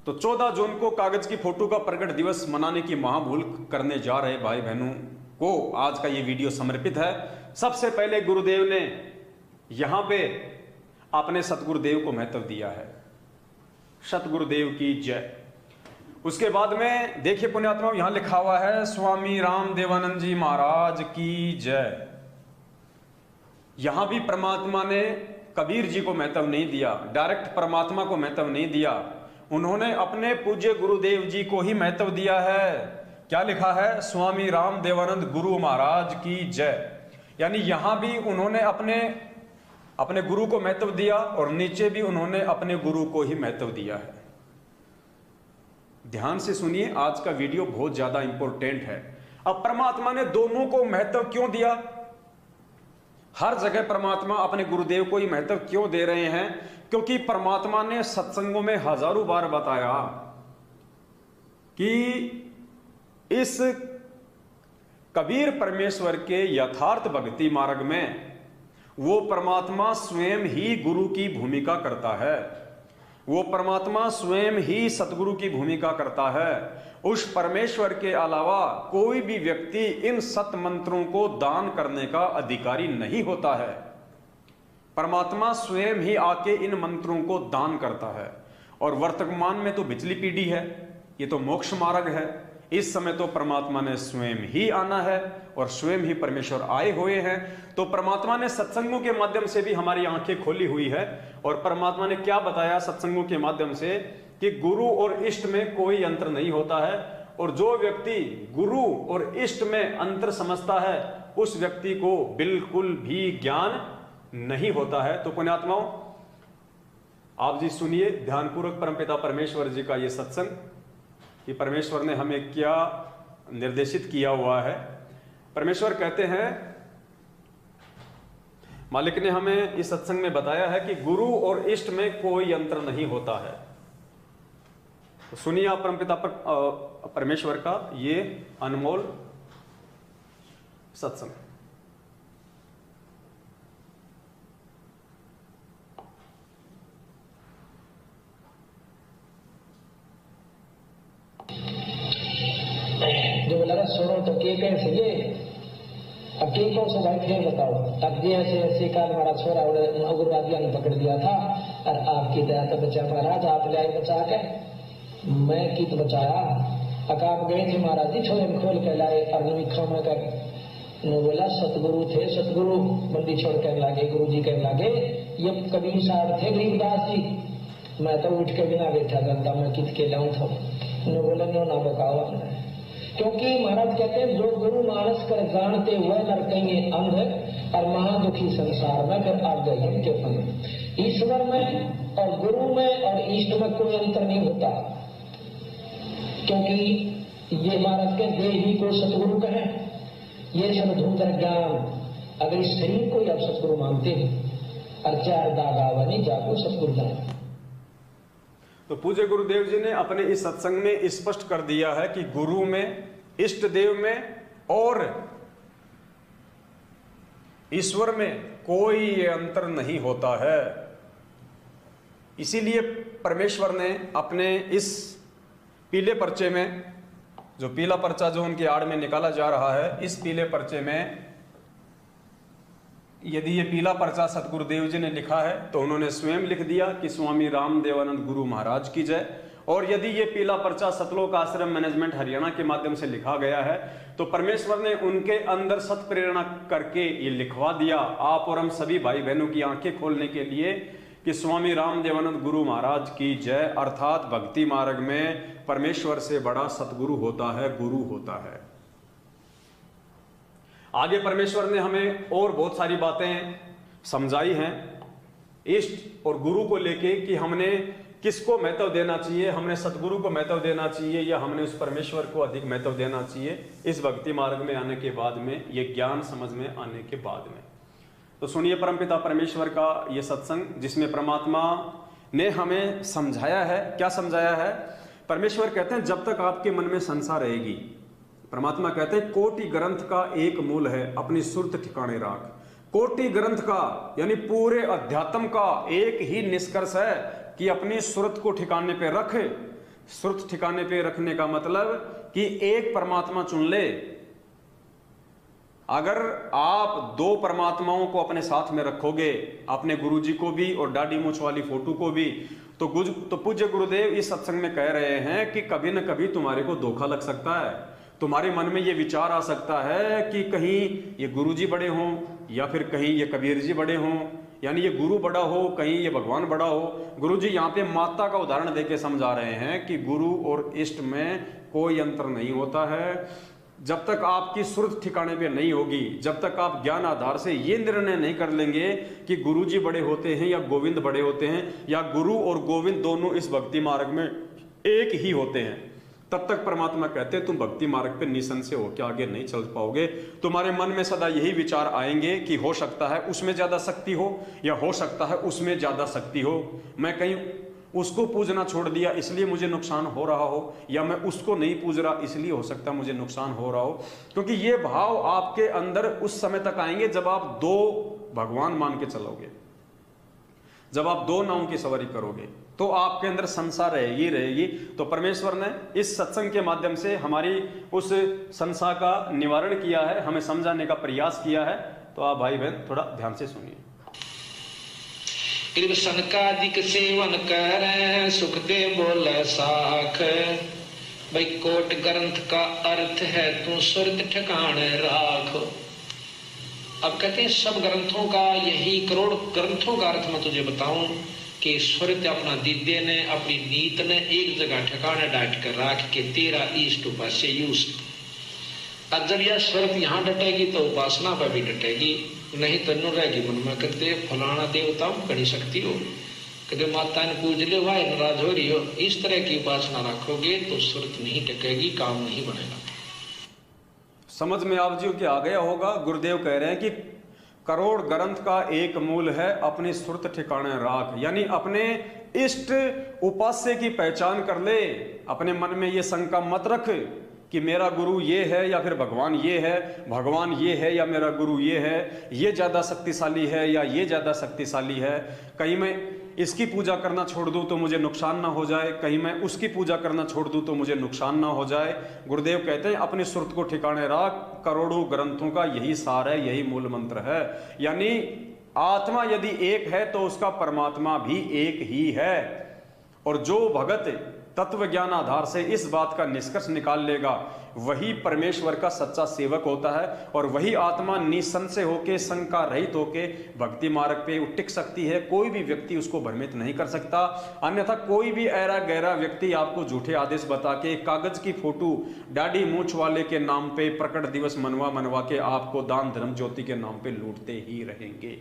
तो 14 जून को कागज की फोटो का प्रकट दिवस मनाने की महाभूल करने जा रहे भाई बहनों को आज का ये वीडियो समर्पित है। सबसे पहले गुरुदेव ने यहां पे अपने सतगुरुदेव को महत्व दिया है। सतगुरुदेव की जय। उसके बाद में देखिए पुण्यात्मा, यहां लिखा हुआ है स्वामी राम देवानंद जी महाराज की जय। यहां भी परमात्मा ने कबीर जी को महत्व नहीं दिया, डायरेक्ट परमात्मा को महत्व नहीं दिया, उन्होंने अपने पूज्य गुरुदेव जी को ही महत्व दिया है। क्या लिखा है? स्वामी राम देवानंद गुरु महाराज की जय। यानी यहां भी उन्होंने अपने गुरु को महत्व दिया और नीचे भी उन्होंने अपने गुरु को ही महत्व दिया है। ध्यान से सुनिए, आज का वीडियो बहुत ज्यादा इंपॉर्टेंट है। अब परमात्मा ने दोनों को महत्व क्यों दिया? हर जगह परमात्मा अपने गुरुदेव को ही महत्व क्यों दे रहे हैं? क्योंकि परमात्मा ने सत्संगों में हजारों बार बताया कि इस कबीर परमेश्वर के यथार्थ भक्ति मार्ग में वो परमात्मा स्वयं ही गुरु की भूमिका करता है, वो परमात्मा स्वयं ही सतगुरु की भूमिका करता है। उस परमेश्वर के अलावा कोई भी व्यक्ति इन सत मंत्रों को दान करने का अधिकारी नहीं होता है। परमात्मा स्वयं ही आके इन मंत्रों को दान करता है। और वर्तमान में तो पिछली पीढ़ी है, ये तो मोक्ष मार्ग है। इस समय तो परमात्मा ने स्वयं ही आना है और स्वयं ही परमेश्वर आए हुए हैं। तो परमात्मा ने सत्संगों के माध्यम से भी हमारी आंखें खोली हुई है। और परमात्मा ने क्या बताया सत्संगों के माध्यम से कि गुरु और इष्ट में कोई अंतर नहीं होता है। और जो व्यक्ति गुरु और इष्ट में अंतर समझता है उस व्यक्ति को बिल्कुल भी ज्ञान नहीं होता है। तो पुण्यात्माओं, आप जी सुनिए ध्यानपूर्वक परमपिता परमेश्वर जी का ये सत्संग कि परमेश्वर ने हमें क्या निर्देशित किया हुआ है। परमेश्वर कहते हैं, मालिक ने हमें इस सत्संग में बताया है कि गुरु और इष्ट में कोई अंतर नहीं होता है। तो सुनिए आप परमपिता परमेश्वर का ये अनमोल सत्संग। जो लगा सुनो तो के कैसे ये अब के कौन सा भाई फिर बताओ। अब ये ऐसे काल हमारा छोरा उग्रवादियों ने पकड़ दिया था और आपकी दया तो बचा महाराज, आप ले आए बचा के। मैं की तो बचाया। आप गए थे महाराज जी, छोरे में खोल के लाए और नवीखों में कर बोला सतगुरु थे, सतगुरु बंदी छोड़ कर लागे, गुरु जी कहने लागे ये कबीर साहब थे गरीबदास जी। मैं तो उठ के बिना बैठा करता, मैं कित के लाऊं था। बोला नो ना बकाओ, क्योंकि महाराज कहते हैं जो गुरु मानस कर जानते हुए नरकेंगे अंध और महादुखी संसार में फिर आप गए के फल। ईश्वर में और गुरु में और इष्ट में कोई अंतर नहीं होता, क्योंकि ये महाराज के देही को सतगुरु कहे, ये सब धूमधर ज्ञान। अगर इस शरीर को ही आप सतगुरु मानते हैं और चार दागा नहीं जाको सतगुरु जाए। तो पूज्य गुरुदेव जी ने अपने इस सत्संग में स्पष्ट कर दिया है कि गुरु में, इष्ट देव में और ईश्वर में कोई अंतर नहीं होता है। इसीलिए परमेश्वर ने अपने इस पीले पर्चे में, जो पीला पर्चा जो उनकी आड़ में निकाला जा रहा है, इस पीले पर्चे में यदि ये पीला पर्चा सतगुरुदेव जी ने लिखा है तो उन्होंने स्वयं लिख दिया कि स्वामी राम देवानंद गुरु महाराज की जय। और यदि ये पीला पर्चा सतलोक आश्रम मैनेजमेंट हरियाणा के माध्यम से लिखा गया है तो परमेश्वर ने उनके अंदर सत प्रेरणा करके ये लिखवा दिया आप और हम सभी भाई बहनों की आंखें खोलने के लिए कि स्वामी राम देवानंद गुरु महाराज की जय। अर्थात भक्ति मार्ग में परमेश्वर से बड़ा सतगुरु होता है, गुरु होता है। आगे परमेश्वर ने हमें और बहुत सारी बातें समझाई हैं इष्ट और गुरु को लेके कि हमने किसको महत्व देना चाहिए, हमने सतगुरु को महत्व देना चाहिए या हमने उस परमेश्वर को अधिक महत्व देना चाहिए इस भक्ति मार्ग में आने के बाद में, ये ज्ञान समझ में आने के बाद में। तो सुनिए परमपिता परमेश्वर का ये सत्संग जिसमें परमात्मा ने हमें समझाया है। क्या समझाया है? परमेश्वर कहते हैं जब तक आपके मन में संसार रहेगी, परमात्मा कहते हैं कोटि ग्रंथ का एक मूल है, अपनी सुरत ठिकाने राख। कोटि ग्रंथ का यानी पूरे अध्यात्म का एक ही निष्कर्ष है कि अपनी सुरत को ठिकाने पे रखे, सुरत ठिकाने पे रखने का मतलब कि एक परमात्मा चुन ले। अगर आप दो परमात्माओं को अपने साथ में रखोगे, अपने गुरुजी को भी और दाढ़ी मूंछ वाली फोटो को भी, तो पूज्य गुरुदेव इस सत्संग में कह रहे हैं कि कभी न कभी तुम्हारे को धोखा लग सकता है। तुम्हारे मन में ये विचार आ सकता है कि कहीं ये गुरुजी बड़े हों या फिर कहीं ये कबीर जी बड़े हों, यानी ये गुरु बड़ा हो, कहीं ये भगवान बड़ा हो। गुरुजी यहाँ पे माता का उदाहरण देके समझा रहे हैं कि गुरु और इष्ट में कोई अंतर नहीं होता है। जब तक आपकी सुरत ठिकाने पे नहीं होगी, जब तक आप ज्ञान आधार से ये निर्णय नहीं कर लेंगे कि गुरुजी बड़े होते हैं या गोविंद बड़े होते हैं, या गुरु और गोविंद दोनों इस भक्ति मार्ग में एक ही होते हैं, तब तक परमात्मा कहते हैं तुम भक्ति मार्ग पे निसंशय हो के आगे नहीं चल पाओगे। तुम्हारे मन में सदा यही विचार आएंगे कि हो सकता है उसमें ज्यादा शक्ति हो, या हो सकता है उसमें ज्यादा शक्ति हो, मैं कहीं उसको पूजना छोड़ दिया इसलिए मुझे नुकसान हो रहा हो, या मैं उसको नहीं पूज रहा इसलिए हो सकता है मुझे नुकसान हो रहा हो। क्योंकि ये भाव आपके अंदर उस समय तक आएंगे जब आप दो भगवान मान के चलोगे, जब आप दो नावों की सवारी करोगे, तो आपके अंदर संसार रहेगी। तो परमेश्वर ने इस सत्संग के माध्यम से हमारी उस संसार का निवारण किया है, हमें समझाने का प्रयास किया है। तो आप भाई बहन थोड़ा ध्यान से सुनिए। सनकादिक सेवन कर सुखदे बोले साख, भाई कोट ग्रंथ का अर्थ है तू सुरत ठिकाने राख। अब कहते हैं सब ग्रंथों का यही, करोड़ ग्रंथों का अर्थ मैं तुझे बताऊं कि सुरत अपना दीदे ने, अपनी नीत ने एक जगह ठिकाने डाट कर राख के तेरा इष्ट उपास्य यूज। अब जब यह सुरत यहाँ डटेगी तो उपासना पर भी डटेगी, नहीं तो नु रहेगी मन में कहते फलाना देवता कड़ी शक्ति हो, कहते माता ने पूज ले भाई नाराज हो रही हो। इस तरह की उपासना रखोगे तो सुरत नहीं टकेगी, काम नहीं बनेगा। समझ में आप जी के आ गया होगा। गुरुदेव कह रहे हैं कि करोड़ ग्रंथ का एक मूल है अपनी सुरत ठिकाने राख, यानी अपने इष्ट उपास्य की पहचान कर ले। अपने मन में ये शंका मत रख कि मेरा गुरु ये है या फिर भगवान ये है, भगवान ये है या मेरा गुरु ये है, ये ज्यादा शक्तिशाली है या ये ज्यादा शक्तिशाली है। कहीं मैं इसकी पूजा करना छोड़ दूं तो मुझे नुकसान ना हो जाए, कहीं मैं उसकी पूजा करना छोड़ दूं तो मुझे नुकसान ना हो जाए। गुरुदेव कहते हैं अपनी सुरत को ठिकाने रख। करोड़ों ग्रंथों का यही सार है, यही मूल मंत्र है। यानी आत्मा यदि एक है तो उसका परमात्मा भी एक ही है। और जो भगत तत्व ज्ञान आधार से इस बात का निष्कर्ष निकाल लेगा वही परमेश्वर का सच्चा सेवक होता है, और वही आत्मा निसंशय होके, शंका रहित होके भक्ति मार्ग पे टिक सकती है। कोई भी व्यक्ति उसको भ्रमित नहीं कर सकता। अन्यथा कोई भी ऐरा गहरा व्यक्ति आपको झूठे आदेश बता के, कागज की फोटो दाढ़ी मूंछ वाले के नाम पे प्रकट दिवस मनवा के आपको दान धर्म ज्योति के नाम पे लूटते ही रहेंगे।